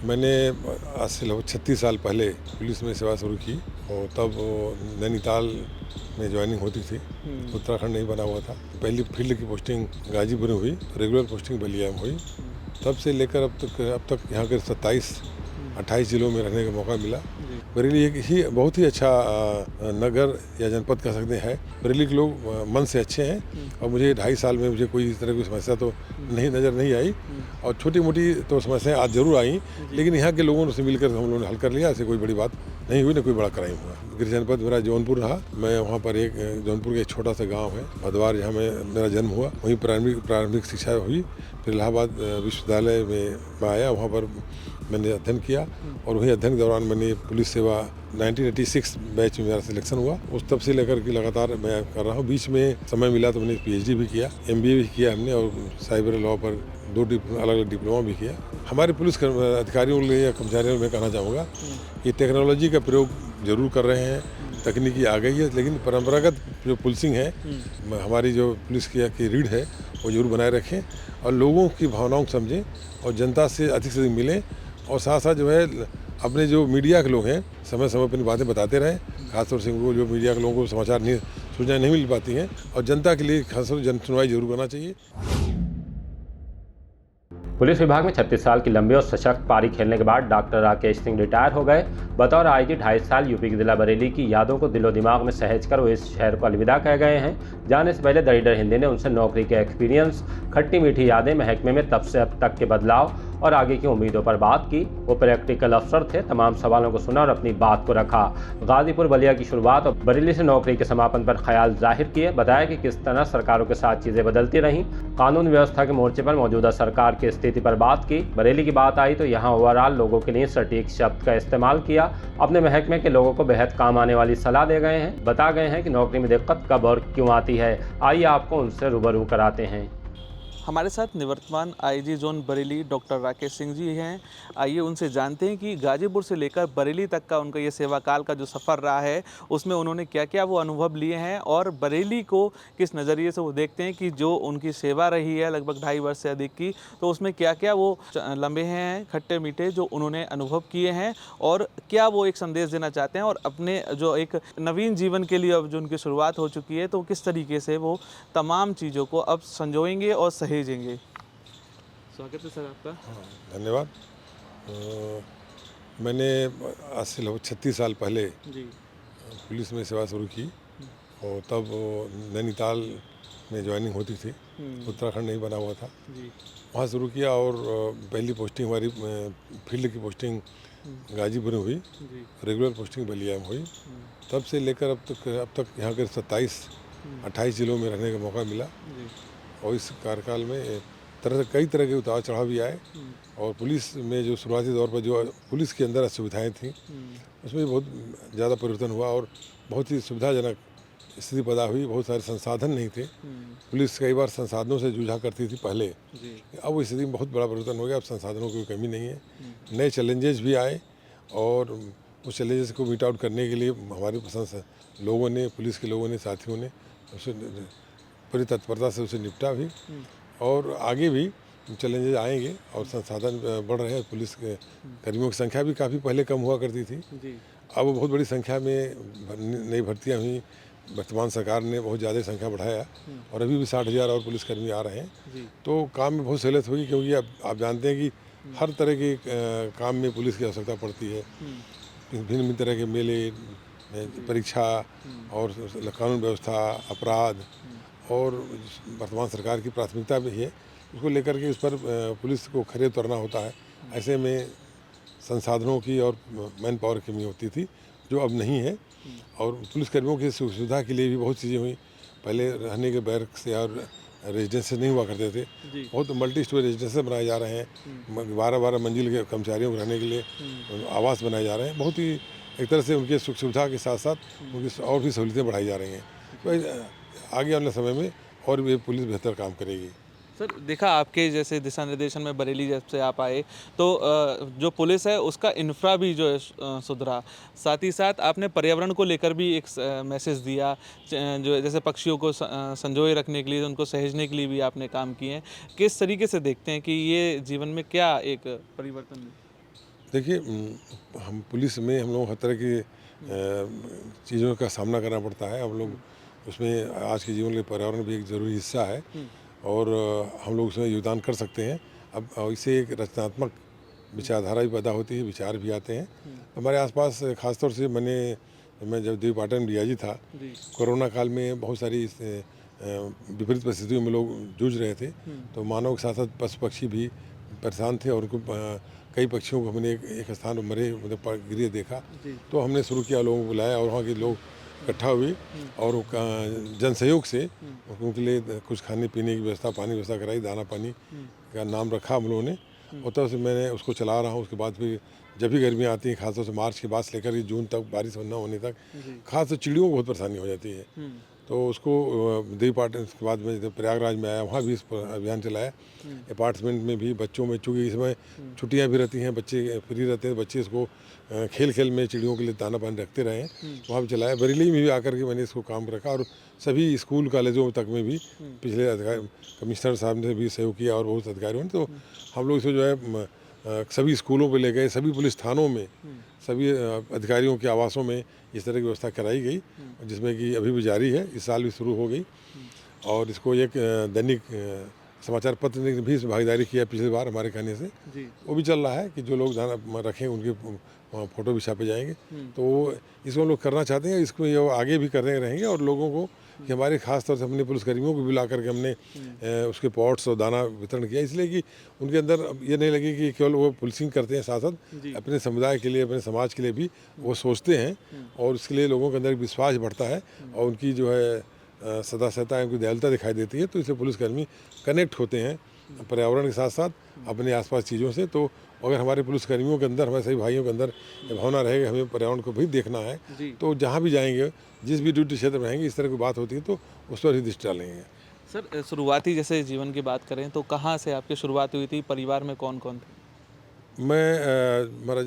मैंने आज से लगभग 36 साल पहले पुलिस में सेवा शुरू की और तब नैनीताल में ज्वाइनिंग होती थी। उत्तराखंड नहीं बना हुआ था। पहली फील्ड की पोस्टिंग गाजीपुर में हुई, रेगुलर पोस्टिंग बलिया में हुई। तब से लेकर अब तक यहाँ के 27-28 जिलों में रहने का मौका मिला। बरेली एक ही बहुत ही अच्छा नगर या जनपद कह सकते हैं। बरेली के लोग मन से अच्छे हैं और मुझे 2.5 साल में मुझे कोई इस तरह की समस्या तो नज़र नहीं आई और छोटी मोटी तो समस्याएं आज जरूर आई, लेकिन यहाँ के लोगों से मिलकर हम लोगों ने हल कर लिया। ऐसे कोई बड़ी बात नहीं हुई, ना कोई बड़ा क्राइम हुआ। गृह जनपद मेरा जौनपुर रहा। मैं वहाँ पर जौनपुर का एक छोटा सा गाँव है भदवार, जहाँ मेरा जन्म हुआ। वहीं प्रारंभिक शिक्षा हुई। फिर इलाहाबाद विश्वविद्यालय में आया, वहाँ पर मैंने अध्ययन किया और वही अध्ययन के दौरान मैंने पुलिस सेवा 1986 बैच में मेरा सिलेक्शन हुआ। उस तब से लेकर के लगातार मैं कर रहा हूँ। बीच में समय मिला तो मैंने PhD भी किया, MBA भी किया हमने और साइबर लॉ पर 2 अलग अलग डिप्लोमा भी किया। हमारे पुलिस अधिकारियों के लिए या कर्मचारियों में कहना चाहूँगा कि टेक्नोलॉजी का प्रयोग जरूर कर रहे हैं, तकनीकी आ गई है, लेकिन परंपरागत जो पुलिसिंग है, हमारी जो पुलिस की रीढ़ है वो जरूर बनाए रखें और लोगों की भावनाओं को समझें और जनता से अधिक मिलें। और साथ साथ जो है अपने जो मीडिया के लोग हैं समय समय पर अपनी बातें बताते रहें। खासतौर से उनको जो मीडिया के लोगों को सूचनाएं नहीं मिल पाती हैं और जनता के लिए खासतौर जन सुनवाई जरूर करना चाहिए। पुलिस विभाग में 36 साल की लंबी और सशक्त पारी खेलने के बाद डॉक्टर राकेश सिंह रिटायर हो गए। बतौर IG 2.5 साल यूपी के जिला बरेली की यादों को दिलो दिमाग में सहेज कर वो इस शहर को अलविदा कह गए हैं। जाने से पहले दरिंदर हिंदी ने उनसे नौकरी के एक्सपीरियंस, खट्टी मीठी यादें, महकमे में तब से अब तक के बदलाव और आगे की उम्मीदों पर बात की। वो प्रैक्टिकल अफसर थे, तमाम सवालों को सुना और अपनी बात को रखा। गाजीपुर बलिया की शुरुआत और बरेली से नौकरी के समापन पर ख्याल जाहिर किए। बताया कि किस तरह सरकारों के साथ चीज़ें बदलती रहीं। कानून व्यवस्था के मोर्चे पर मौजूदा सरकार की स्थिति पर बात की। बरेली की बात आई तो यहाँ ओवरऑल लोगों के लिए सटीक शब्द का इस्तेमाल किया। अपने महकमे के लोगों को बेहद काम आने वाली सलाह दे गए हैं। बता गए हैं कि नौकरी में दिक्कत कब और क्यों आती है। आइए आपको उनसे रूबरू कराते हैं। हमारे साथ निवर्तमान IG zone Bareilly doctor Rakesh Singh ji हैं। आइए उनसे जानते हैं कि गाजीपुर से लेकर बरेली तक का उनका ये सेवा काल का जो सफ़र रहा है उसमें उन्होंने क्या क्या वो अनुभव लिए हैं और बरेली को किस नज़रिए से वो देखते हैं कि जो उनकी सेवा रही है लगभग 2.5 वर्ष से अधिक की, तो उसमें क्या क्या वो लम्हे हैं खट्टे मीठे जो उन्होंने अनुभव किए हैं और क्या वो एक संदेश देना चाहते हैं और अपने जो एक नवीन जीवन के लिए अब जो उनकी शुरुआत हो चुकी है तो किस तरीके से वो तमाम चीज़ों को अब संजोएंगे और सहेजेंगे। स्वागत है सर आपका। धन्यवाद। मैंने आज से लगभग 36 साल पहले पुलिस में सेवा शुरू की और तब नैनीताल में ज्वाइनिंग होती थी। उत्तराखंड नहीं बना हुआ था। वहाँ शुरू किया और पहली पोस्टिंग हमारी फील्ड की पोस्टिंग गाजीपुर में हुई, रेगुलर पोस्टिंग बलिया में हुई। तब से लेकर अब तक यहाँ के 27-28 जिलों में रहने का मौका मिला और इस कार्यकाल में कई तरह के उतार चढ़ाव भी आए और पुलिस में जो शुरुआती दौर पर जो पुलिस के अंदर सुविधाएं थीं उसमें बहुत ज़्यादा परिवर्तन हुआ और बहुत ही सुविधाजनक स्थिति पैदा हुई। बहुत सारे संसाधन नहीं थे। पुलिस कई बार संसाधनों से जूझा करती थी पहले, अब वो स्थिति में बहुत बड़ा परिवर्तन हो गया। अब संसाधनों की कोई कमी नहीं है। नए चैलेंजेस भी आए और उस चैलेंजेस को मीट आउट करने के लिए हमारे लोगों ने, पुलिस के लोगों ने, साथियों ने उसे पूरी तत्परता से उसे निपटा भी और आगे भी चैलेंजेस आएंगे और संसाधन बढ़ रहे हैं। पुलिस के कर्मियों की संख्या भी काफ़ी पहले कम हुआ करती थी, अब बहुत बड़ी संख्या में नई भर्तियां हुई। वर्तमान सरकार ने बहुत ज़्यादा संख्या बढ़ाया और अभी भी 60,000 और पुलिसकर्मी आ रहे हैं। तो काम में बहुत सहूलियत होगी क्योंकि अब आप जानते हैं कि हर तरह के काम में पुलिस की आवश्यकता पड़ती है। भिन्न भिन्न तरह के मेले, परीक्षा और कानून व्यवस्था, अपराध और वर्तमान सरकार की प्राथमिकता भी है, उसको लेकर के उस पर पुलिस को खरे उतरना होता है। ऐसे में संसाधनों की और मैन पावर की कमी होती थी जो अब नहीं है और पुलिसकर्मियों की सुविधा के लिए भी बहुत चीज़ें हुई। पहले रहने के बैरक्स और रेजिडेंसेस नहीं हुआ करते थे, बहुत मल्टी स्टोरी रेजिडेंसेस बनाए जा रहे हैं। 12-12 मंजिल के कर्मचारियों को रहने के लिए आवास बनाए जा रहे हैं। बहुत ही एक तरह से उनकी सुख सुविधा के साथ साथ उनकी और भी सहूलियतें बढ़ाई जा रही हैं। तो आगे आने समय में और भी पुलिस बेहतर काम करेगी। सर देखा आपके जैसे दिशा निर्देशन में बरेली जब से आप आए तो जो पुलिस है उसका इंफ्रा भी जो है सुधरा, साथ ही साथ आपने पर्यावरण को लेकर भी एक मैसेज दिया, जो जैसे पक्षियों को संजोए रखने के लिए, उनको सहेजने के लिए भी आपने काम किए हैं। किस तरीके से देखते हैं कि ये जीवन में क्या एक परिवर्तन है? देखिए हम पुलिस में हम लोग हर तरह की चीज़ों का सामना करना पड़ता है। हम लोग उसमें आज के जीवन के पर्यावरण भी एक ज़रूरी हिस्सा है और हम लोग उसमें योगदान कर सकते हैं। अब इससे एक रचनात्मक विचारधारा भी पैदा होती है, विचार भी आते हैं। हमारे आसपास खासतौर से मैं जब देवीपाटन डीआईजी था, कोरोना काल में बहुत सारी विपरीत परिस्थितियों में लोग जूझ रहे थे, तो मानव के साथ साथ पशु पक्षी भी परेशान थे और उनको कई पक्षियों को हमने एक स्थान पर मरे मतलब गिरे देखा, तो हमने शुरू किया, लोगों को बुलाया और वहाँ के लोग इकट्ठा हुए और जन सहयोग से उनके लिए कुछ खाने पीने की व्यवस्था, पानी की व्यवस्था कराई, दाना पानी का नाम रखा हम लोगों ने और तब से मैंने उसको चला रहा हूँ। उसके बाद फिर जब भी गर्मियाँ आती हैं, खासतौर से मार्च के बाद से लेकर जून तक बारिश न होने तक खासतौर चिड़ियों को बहुत परेशानी हो जाती है, तो उसको देवीपाटन के बाद में जब प्रयागराज में आया वहाँ भी इस अभियान चलाया। अपार्टमेंट में भी बच्चों में, चूँकि इसमें छुट्टियाँ भी रहती हैं, बच्चे फ्री रहते हैं, बच्चे इसको खेल खेल में चिड़ियों के लिए दाना पानी रखते रहे, वहाँ भी चलाया। बरेली में भी आकर के मैंने इसको काम रखा और सभी स्कूल कॉलेजों तक में भी पिछले कमिश्नर साहब ने भी सहयोग किया और बहुत अधिकारियों ने, तो हम लोग इसको जो है सभी स्कूलों पे ले गए, सभी पुलिस थानों में, सभी अधिकारियों के आवासों में इस तरह की व्यवस्था कराई गई, जिसमें कि अभी भी जारी है, इस साल भी शुरू हो गई। और इसको एक दैनिक समाचार पत्र ने भी भागीदारी किया पिछली बार हमारे कहने से, वो भी चल रहा है कि जो लोग दाना रखें उनके फ़ोटो भी छापे जाएंगे, तो इसको लोग करना चाहते हैं, इसको ये आगे भी करने रहेंगे और लोगों को कि हमारे खास तौर से अपने पुलिसकर्मियों को बुला करके हमने उसके पॉट्स और दाना वितरण किया, इसलिए कि उनके अंदर ये नहीं लगे कि केवल वो पुलिसिंग करते हैं, साथ साथ अपने समुदाय के लिए, अपने समाज के लिए भी वो सोचते हैं और उसके लिए लोगों के अंदर विश्वास बढ़ता है और उनकी जो है सदासहता है, उनकी दयालुता दिखाई देती है, तो इससे पुलिसकर्मी कनेक्ट होते हैं पर्यावरण के साथ साथ अपने आसपास चीज़ों से। तो अगर हमारे पुलिसकर्मियों के अंदर, हमारे सभी भाइयों के अंदर ये भावना रहेगी हमें पर्यावरण को भी देखना है, तो जहाँ भी जाएंगे, जिस भी ड्यूटी क्षेत्र में रहेंगे, इस तरह की बात होती है तो उस पर ही दृष्टि डालेंगे। सर, शुरुआती जैसे जीवन की बात करें तो कहाँ से आपकी शुरुआत हुई थी, परिवार में कौन कौन थे? मेरा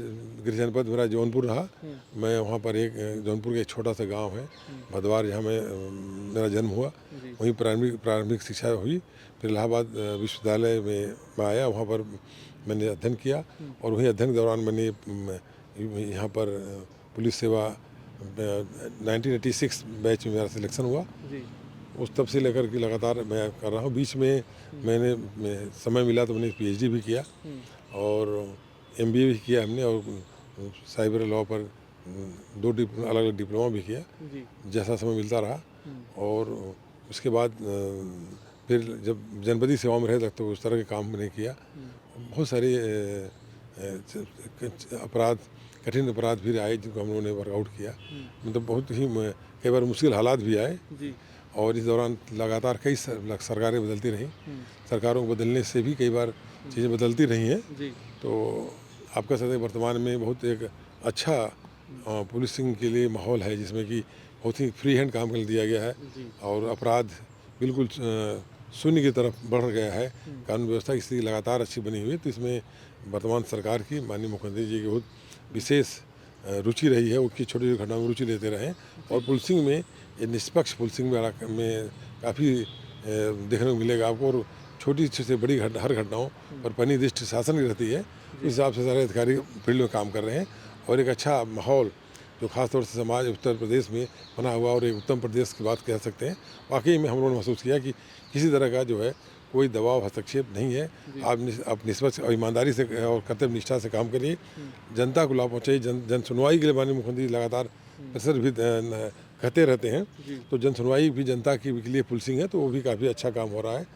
गृह जनपद मेरा जौनपुर रहा। मैं वहाँ पर एक जौनपुर का एक छोटा सा गांव है भदवार, जहाँ मेरा जन्म हुआ, वहीं प्रारंभिक शिक्षा हुई। फिर इलाहाबाद विश्वविद्यालय में आया, वहाँ पर मैंने अध्ययन किया और वहीं अध्ययन के दौरान मैंने यहाँ पर पुलिस सेवा 1986 बैच में मेरा सिलेक्शन हुआ। उस तब से लेकर के लगातार मैं कर रहा हूँ। बीच में मैंने समय मिला तो मैंने PhD भी किया और MBA भी किया हमने और साइबर लॉ पर 2 अलग अलग डिप्लोमा भी किया, जैसा समय मिलता रहा। और उसके बाद फिर जब जनपदी सेवाओं में रहे तक तो उस तरह के काम मैंने किया। बहुत सारे अपराध, कठिन अपराध भी आए जिनको हम लोगों ने वर्कआउट किया, मतलब बहुत ही कई बार मुश्किल हालात भी आए और इस दौरान लगातार कई सरकारें बदलती रहीं। सरकारों को बदलने से भी कई बार चीज़ें बदलती रही हैं, तो आप कह सकते हैं वर्तमान में बहुत एक अच्छा पुलिसिंग के लिए माहौल है, जिसमें कि बहुत ही फ्री हैंड काम कर दिया गया है और अपराध बिल्कुल शून्य की तरफ बढ़ गया है। कानून व्यवस्था की स्थिति लगातार अच्छी बनी हुई है, तो इसमें वर्तमान सरकार की, माननीय मुख्यमंत्री जी की बहुत विशेष रुचि रही है। उनकी छोटी छोटी घटनाओं में रुचि लेते रहें और पुलिसिंग में ये निष्पक्ष पुलिसिंग में काफ़ी देखने को मिलेगा आपको, और छोटी से बड़ी हर घटनाओं पर परिनिष्ठ शासन की रहती है। इस हिसाब से सारे अधिकारी फील्ड में काम कर रहे हैं और एक अच्छा माहौल जो खासतौर से समाज उत्तर प्रदेश में बना हुआ और एक उत्तम प्रदेश की बात कह सकते हैं। वाकई में हम लोगों ने महसूस किया कि किसी तरह का जो है कोई दबाव, हस्तक्षेप नहीं है। आप निष्पक्ष और ईमानदारी से और कर्तव्य निष्ठा से काम करिए, जनता को लाभ पहुँचाइए। जन सुनवाई के लिए माननीय मुख्यमंत्री लगातार प्रेशर भी कहते रहते हैं, तो जन सुनवाई भी जनता के लिए पुलिसिंग है, तो वो भी काफ़ी अच्छा काम हो रहा है।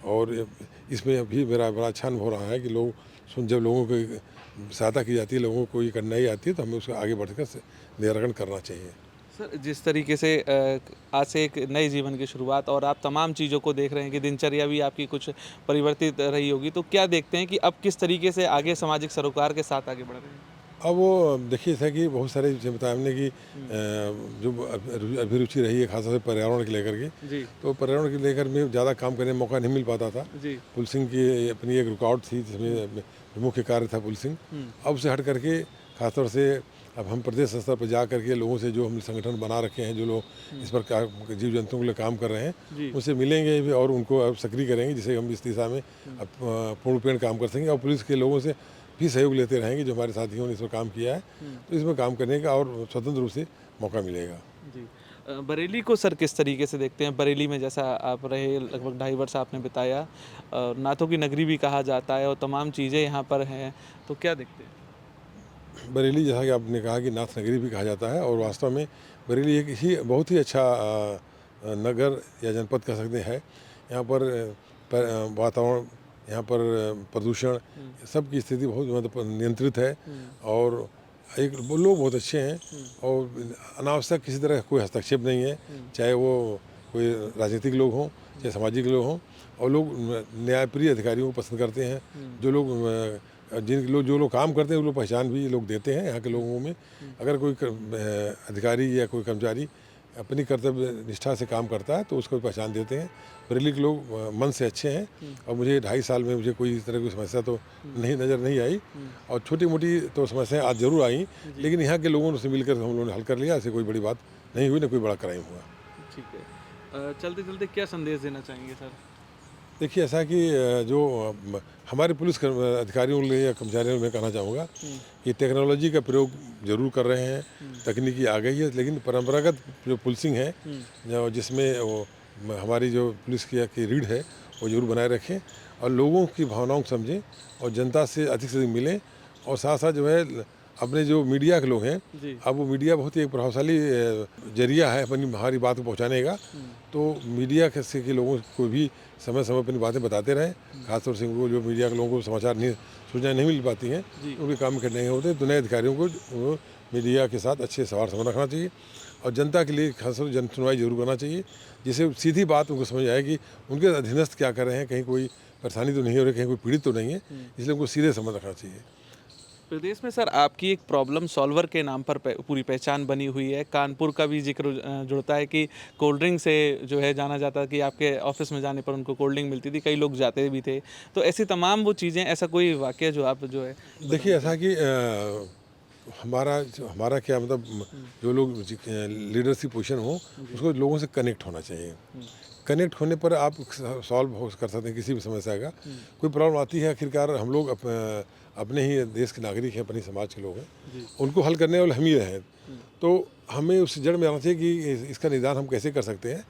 और इसमें भी मेरा बड़ा अच्छा अनुभव रहा है कि जब लोगों को सहायता की जाती है, लोगों को कोई कठिनाई आती है, तो हमें उसको आगे बढ़कर निराकरण करना चाहिए। सर, जिस तरीके से आज से एक नए जीवन की शुरुआत और आप तमाम चीज़ों को देख रहे हैं कि दिनचर्या भी आपकी कुछ परिवर्तित रही होगी, तो क्या देखते हैं कि अब किस तरीके से आगे सामाजिक सरोकार के साथ आगे बढ़ रहे हैं? अब वो देखिए था कि बहुत सारे जैसे बताया हमने कि जो अभिरुचि रही है खासतौर से पर्यावरण को लेकर के, तो पर्यावरण को लेकर में ज़्यादा काम करने का मौका नहीं मिल पाता था। पुलिसिंग की अपनी एक रुकावट थी, जिसमें मुख्य कार्य था पुलिसिंग। अब से हट करके खासतौर से अब हम प्रदेश स्तर पर जा करके लोगों से जो हम संगठन बना रखे हैं, जो लोग इस पर जीव जंतुओं के लिए काम कर रहे हैं, उनसे मिलेंगे भी और उनको अब सक्रिय करेंगे, जिससे हम इस दिशा में पूर्णपेण काम कर सकेंगे और पुलिस के लोगों से भी सहयोग लेते रहेंगे जो हमारे साथियों ने इसमें काम किया है, तो इसमें काम करने का और स्वतंत्र रूप से मौका मिलेगा। जी। बरेली को सर किस तरीके से देखते हैं? बरेली में जैसा आप रहे, लगभग 2.5 वर्ष आपने बिताया, नाथों की नगरी भी कहा जाता है और तमाम चीज़ें यहाँ पर हैं, तो क्या देखते हैं? बरेली, जैसा कि आपने कहा कि नाथ नगरी भी कहा जाता है, और वास्तव में बरेली एक ही बहुत ही अच्छा नगर या जनपद कह सकते हैं। यहाँ पर वातावरण, यहाँ पर प्रदूषण, सब की स्थिति बहुत मतलब नियंत्रित है, और एक लोग बहुत अच्छे हैं, और अनावश्यक किसी तरह का कोई हस्तक्षेप नहीं है, चाहे वो कोई राजनीतिक लोग हों, चाहे सामाजिक लोग हों, और लोग न्यायप्रिय अधिकारियों को पसंद करते हैं। जो लोग काम करते हैं वो लोग पहचान भी लोग देते हैं यहाँ के लोगों में। अगर कोई अधिकारी या कोई कर्मचारी अपनी कर्तव्य निष्ठा से काम करता है तो उसको भी पहचान देते हैं। बरेली के लोग मन से अच्छे हैं, और मुझे 2.5 साल में मुझे कोई इस तरह की समस्या तो नज़र नहीं आई, और छोटी मोटी तो समस्याएं आज जरूर आई, लेकिन यहाँ के लोगों से मिलकर हम लोगों ने हल कर लिया। ऐसे कोई बड़ी बात नहीं हुई, ना कोई बड़ा क्राइम हुआ। ठीक है। चलते चलते क्या संदेश देना चाहेंगे सर? देखिए, ऐसा कि जो हमारे पुलिस अधिकारियों के लिए या कर्मचारियों में कहना चाहूँगा कि टेक्नोलॉजी का प्रयोग जरूर कर रहे हैं, तकनीकी आ गई है, लेकिन परंपरागत जो पुलिसिंग है, जिसमें वो हमारी जो पुलिस की रीढ़ है वो जरूर बनाए रखें, और लोगों की भावनाओं को समझें, और जनता से अधिक मिलें, और साथ साथ जो है अपने जो मीडिया के लोग हैं, अब वो मीडिया बहुत ही एक प्रभावशाली जरिया है अपनी हमारी बात को पहुंचाने का। तो मीडिया के लोगों को भी समय समय अपनी बातें बताते रहें, खासतौर से उनको जो मीडिया के लोगों को सूचनाएं नहीं मिल पाती हैं, उनके काम करने होते, तो नए अधिकारियों को मीडिया के साथ अच्छे सवार संबंध रखना चाहिए, और जनता के लिए खासतौर जन सुनवाई जरूर करना चाहिए, जिससे सीधी बात उनको समझ आए कि उनके अधीनस्थ क्या कर रहे हैं, कहीं कोई परेशानी तो नहीं हो रही, कहीं कोई पीड़ित तो नहीं है, इसलिए उनको सीधे संबंध रखना चाहिए। प्रदेश में सर आपकी एक प्रॉब्लम सॉल्वर के नाम पर पूरी पहचान बनी हुई है। कानपुर का भी जिक्र जुड़ता है कि कोल्ड ड्रिंक से जो है जाना जाता है, कि आपके ऑफिस में जाने पर उनको कोल्ड ड्रिंक मिलती थी, कई लोग जाते भी थे। तो ऐसी तमाम वो चीज़ें, ऐसा कोई वाकया जो आप जो है? देखिए, ऐसा कि हमारा क्या मतलब, जो लोग लीडरशिप पोजीशन हो उसको लोगों से कनेक्ट होना चाहिए। कनेक्ट होने पर आप सॉल्व कर सकते हैं किसी भी समस्या का। कोई प्रॉब्लम आती है, आखिरकार हम लोग अपने ही देश के नागरिक हैं, अपने समाज के लोग हैं, उनको हल करने वाले हम ही हैं। तो हमें उस जड़ में आना चाहिए कि इसका निदान हम कैसे कर सकते हैं।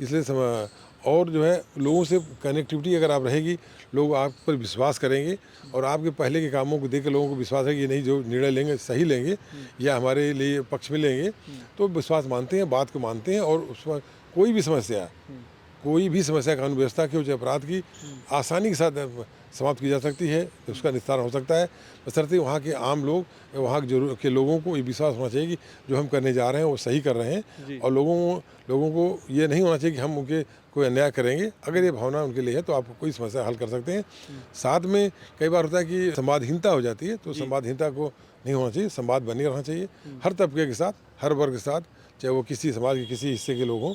इसलिए और जो है लोगों से कनेक्टिविटी अगर आप रहेगी, लोग आप पर विश्वास करेंगे, और आपके पहले के कामों को देख कर लोगों को विश्वास है कि नहीं, जो निर्णय लेंगे सही लेंगे या हमारे लिए पक्ष में लेंगे, तो विश्वास मानते हैं, बात को मानते हैं, और उसमें कोई भी समस्या कानून व्यवस्था की, चाहे अपराध की, आसानी के साथ समाप्त की जा सकती है, तो उसका निस्तारण हो सकता है। बशर्ते वहाँ के आम लोग, वहाँ के लोगों को ये विश्वास होना चाहिए कि जो हम करने जा रहे हैं वो सही कर रहे हैं, और लोगों को ये नहीं होना चाहिए कि हम उनके कोई अन्याय करेंगे। अगर ये भावना उनके लिए है तो आप कोई समस्या हल कर सकते हैं। साथ में कई बार होता है कि संवादहीनता हो जाती है, तो संवादहीनता को नहीं होना चाहिए, संवाद बने रहना चाहिए हर तबके के साथ, हर वर्ग के साथ, चाहे वो किसी समाज के किसी हिस्से के लोग हों।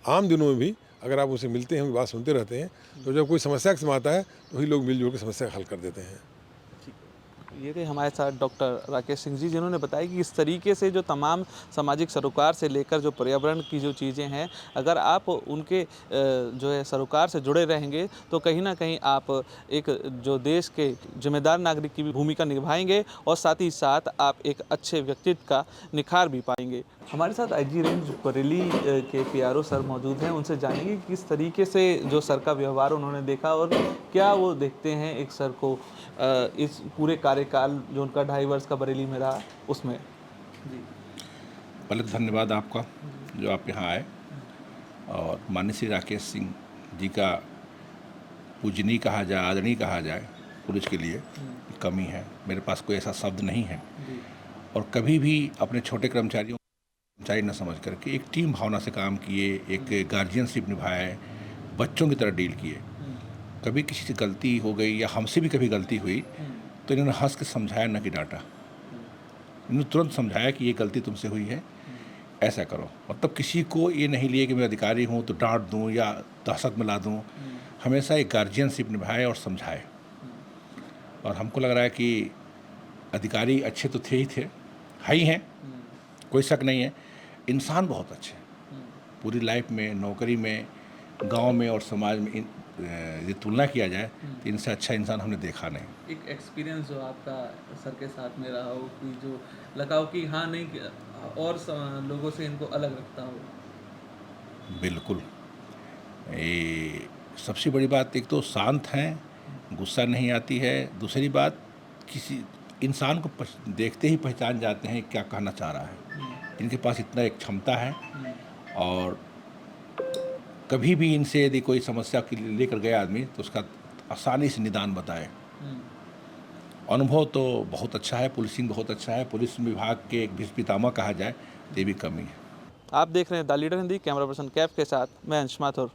आम दिनों में भी अगर आप उनसे मिलते हैं, उनकी बात सुनते रहते हैं, तो जब कोई समस्या के समय आता है तो वही लोग मिलजुल कर समस्या हल कर देते हैं। ये थे हमारे साथ डॉक्टर राकेश सिंह जी, जिन्होंने बताया कि इस तरीके से जो तमाम सामाजिक सरोकार से लेकर जो पर्यावरण की जो चीज़ें हैं, अगर आप उनके जो है सरोकार से जुड़े रहेंगे तो कहीं ना कहीं आप एक जो देश के जिम्मेदार नागरिक की भी भूमिका निभाएंगे, और साथ ही साथ आप एक अच्छे व्यक्तित्व का निखार भी पाएंगे। हमारे साथ आईजी रेंज बरेली के पीआरओ सर मौजूद हैं, उनसे जानेंगे कि किस तरीके से जो सर का व्यवहार उन्होंने देखा, और क्या वो देखते हैं एक सर को इस पूरे कार्यकाल जो उनका 2.5 वर्ष का बरेली में रहा उसमें। जी, पहले धन्यवाद आपका जो आप यहाँ आए, और माननीय श्री राकेश सिंह जी का पूजनीय कहा जाए, आदरणीय कहा जाए, पुलिस के लिए कमी है, मेरे पास कोई ऐसा शब्द नहीं है। और कभी भी अपने छोटे कर्मचारियों न समझ करके एक टीम भावना से काम किए, एक गार्जियनशिप निभाए, बच्चों की तरह डील किए। कभी किसी से गलती हो गई या हमसे भी कभी गलती हुई तो इन्होंने हंस के समझाया, न कि डांटा। इन्होंने तुरंत समझाया कि ये गलती तुमसे हुई है, ऐसा करो। मतलब किसी को ये नहीं लिए कि मैं अधिकारी हूँ तो डांट दूँ या दहशत में ला दूँ। हमेशा एक गार्जियनशिप निभाए और समझाए। और हमको लग रहा है कि अधिकारी अच्छे तो थे ही हैं, कोई शक नहीं है। इंसान बहुत अच्छे, पूरी लाइफ में, नौकरी में, गांव में और समाज में यदि तुलना किया जाए तो इनसे अच्छा इंसान हमने देखा नहीं। एक एक्सपीरियंस जो आपका सर के साथ में रहा हो कि जो लगा हो कि हाँ नहीं और लोगों से इनको अलग रखता हो। बिल्कुल, ये सबसे बड़ी बात, एक तो शांत हैं, गुस्सा नहीं आती है। दूसरी बात, किसी इंसान को देखते ही पहचान जाते हैं क्या कहना चाह रहा है। इनके पास इतना एक क्षमता है और कभी भी इनसे यदि कोई समस्या के लिए लेकर गया आदमी तो उसका आसानी से निदान बताए। अनुभव तो बहुत अच्छा है, पुलिसिंग बहुत अच्छा है। पुलिस विभाग के एक भीष्म पितामह कहा जाए तो ये भी कमी है। आप देख रहे हैं the leader Hindi, camera person Kaif के साथ मैं अंश माथुर।